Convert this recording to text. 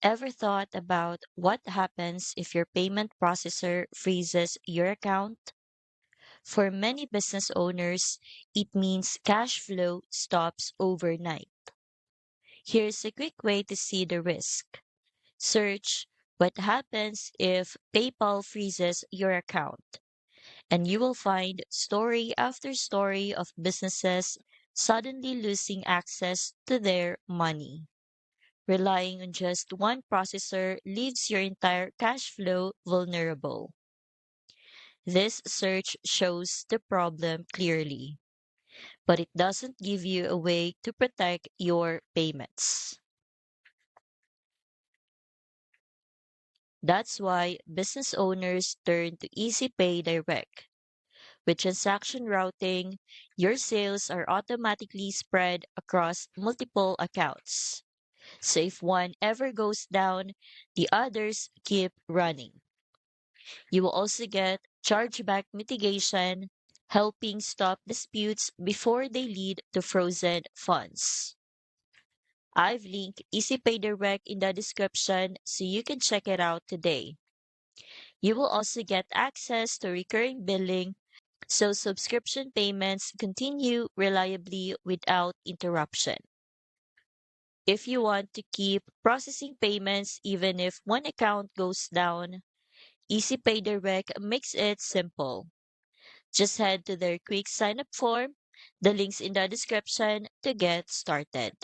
Ever thought about what happens if your payment processor freezes your account? For many business owners, it means cash flow stops overnight. Here's a quick way to see the risk. Search what happens if PayPal freezes your account, and you will find story after story of businesses suddenly losing access to their money. Relying on just one processor leaves your entire cash flow vulnerable. This search shows the problem clearly, but it doesn't give you a way to protect your payments. That's why business owners turn to Easy Pay Direct. With transaction routing, your sales are automatically spread across multiple accounts. So if one ever goes down, the others keep running. You will also get chargeback mitigation, helping stop disputes before they lead to frozen funds. I've linked EasyPay Direct in the description so you can check it out today. You will also get access to recurring billing so subscription payments continue reliably without interruption. If you want to keep processing payments even if one account goes down, EasyPay Direct makes it simple. Just head to their quick sign up form, the links in the description to get started.